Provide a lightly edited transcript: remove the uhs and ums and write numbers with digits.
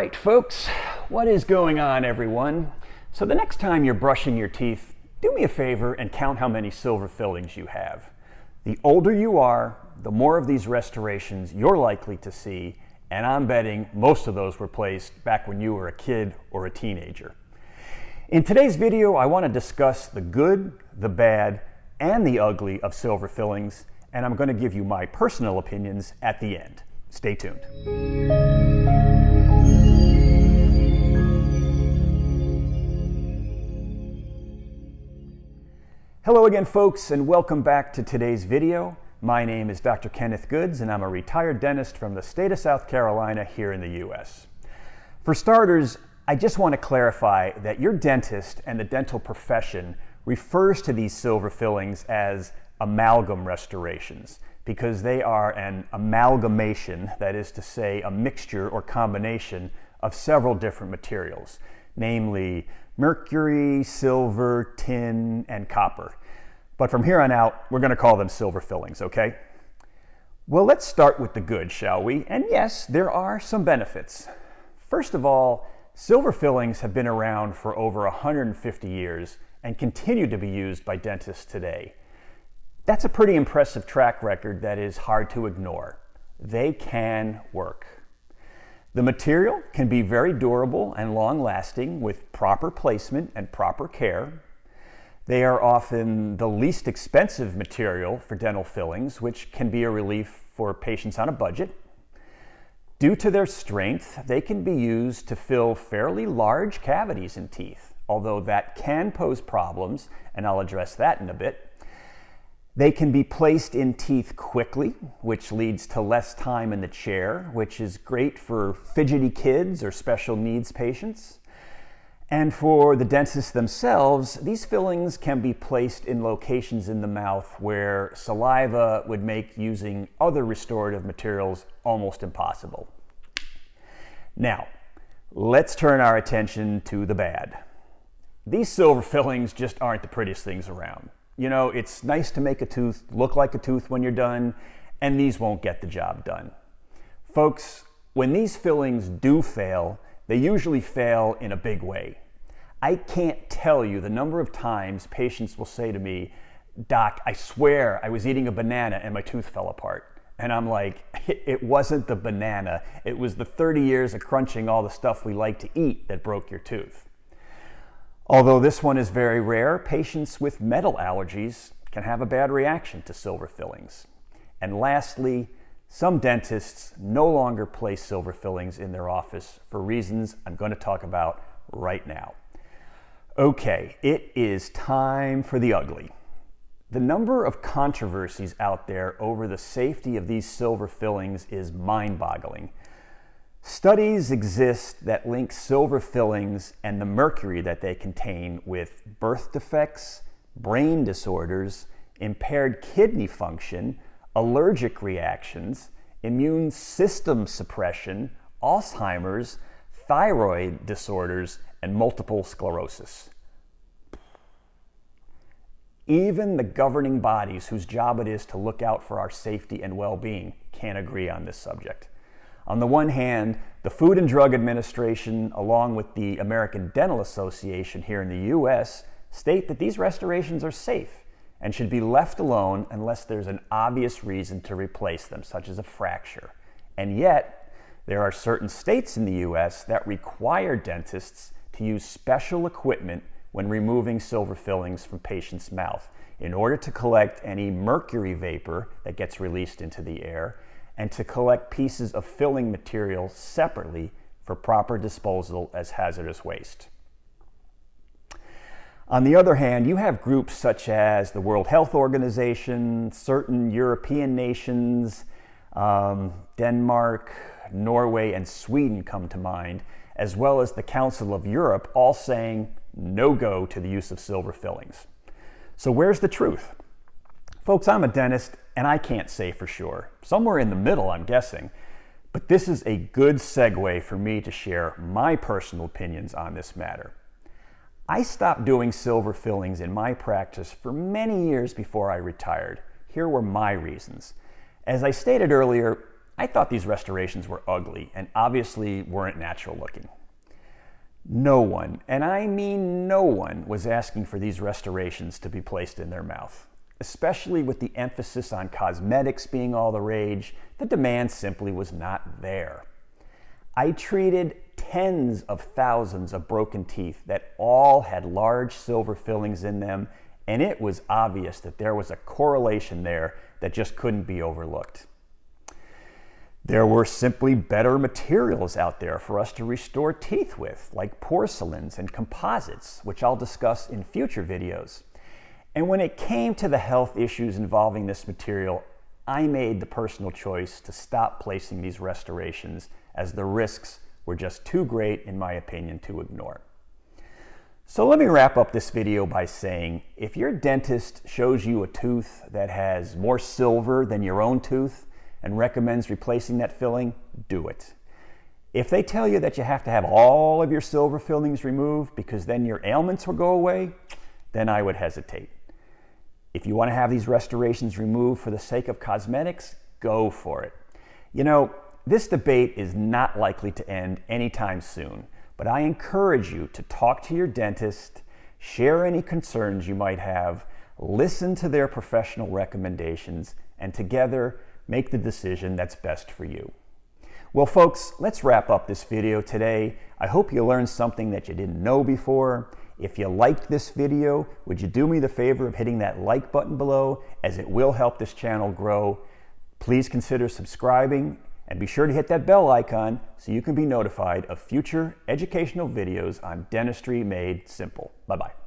right, folks, what is going on, everyone? So the next time you're brushing your teeth, do me a favor and count how many silver fillings you have. The older you are, the more of these restorations you're likely to see, and I'm betting most of those were placed back when you were a kid or a teenager. In today's video, I want to discuss the good, the bad, and the ugly of silver fillings, and I'm going to give you my personal opinions at the end. Stay tuned. Hello again, folks, and welcome back to today's video. My name is Dr. Kenneth Goods, and I'm a retired dentist from the state of South Carolina here in the U.S. For starters, I just want to clarify that your dentist and the dental profession refers to these silver fillings as amalgam restorations because they are an amalgamation, that is to say, a mixture or combination of several different materials, namely mercury, silver, tin, and copper. But from here on out, we're going to call them silver fillings, okay? Well, let's start with the good, shall we? And yes, there are some benefits. First of all, silver fillings have been around for over 150 years and continue to be used by dentists today. That's a pretty impressive track record that is hard to ignore. They can work. The material can be very durable and long-lasting with proper placement and proper care. They are often the least expensive material for dental fillings, which can be a relief for patients on a budget. Due to their strength, they can be used to fill fairly large cavities in teeth, although that can pose problems, and I'll address that in a bit. They can be placed in teeth quickly, which leads to less time in the chair, which is great for fidgety kids or special needs patients. And for the dentists themselves, these fillings can be placed in locations in the mouth where saliva would make using other restorative materials almost impossible. Now, let's turn our attention to the bad. These silver fillings just aren't the prettiest things around. You know, it's nice to make a tooth look like a tooth when you're done, and these won't get the job done. Folks, when these fillings do fail, they usually fail in a big way. I can't tell you the number of times patients will say to me, "Doc, I swear I was eating a banana and my tooth fell apart." And I'm like, it wasn't the banana, it was the 30 years of crunching all the stuff we like to eat that broke your tooth. Although this one is very rare, patients with metal allergies can have a bad reaction to silver fillings. And lastly, some dentists no longer place silver fillings in their office for reasons I'm going to talk about right now. Okay, it is time for the ugly. The number of controversies out there over the safety of these silver fillings is mind-boggling. Studies exist that link silver fillings and the mercury that they contain with birth defects, brain disorders, impaired kidney function, allergic reactions, immune system suppression, Alzheimer's, thyroid disorders, and multiple sclerosis. Even the governing bodies whose job it is to look out for our safety and well-being can't agree on this subject. On the one hand, the Food and Drug Administration, along with the American Dental Association here in the U.S., state that these restorations are safe and should be left alone unless there's an obvious reason to replace them, such as a fracture. And yet, there are certain states in the U.S. that require dentists to use special equipment when removing silver fillings from patients' mouth in order to collect any mercury vapor that gets released into the air and to collect pieces of filling material separately for proper disposal as hazardous waste. On the other hand, you have groups such as the World Health Organization, certain European nations, Denmark, Norway, and Sweden come to mind, as well as the Council of Europe, all saying no-go to the use of silver fillings. So where's the truth? Folks, I'm a dentist, and I can't say for sure. Somewhere in the middle, I'm guessing. But this is a good segue for me to share my personal opinions on this matter. I stopped doing silver fillings in my practice for many years before I retired. Here were my reasons. As I stated earlier, I thought these restorations were ugly and obviously weren't natural looking. No one, and I mean no one, was asking for these restorations to be placed in their mouth. Especially with the emphasis on cosmetics being all the rage, the demand simply was not there. I treated tens of thousands of broken teeth that all had large silver fillings in them, and it was obvious that there was a correlation there that just couldn't be overlooked. There were simply better materials out there for us to restore teeth with, like porcelains and composites, which I'll discuss in future videos. And when it came to the health issues involving this material, I made the personal choice to stop placing these restorations as the risks were just too great, in my opinion, to ignore. So let me wrap up this video by saying, if your dentist shows you a tooth that has more silver than your own tooth and recommends replacing that filling, do it. If they tell you that you have to have all of your silver fillings removed because then your ailments will go away, then I would hesitate. If you want to have these restorations removed for the sake of cosmetics, go for it. You know, this debate is not likely to end anytime soon, but I encourage you to talk to your dentist, share any concerns you might have, listen to their professional recommendations, and together make the decision that's best for you. Well, folks, let's wrap up this video today. I hope you learned something that you didn't know before. If you liked this video, would you do me the favor of hitting that like button below, as it will help this channel grow? Please consider subscribing and be sure to hit that bell icon so you can be notified of future educational videos on dentistry made simple. Bye-bye.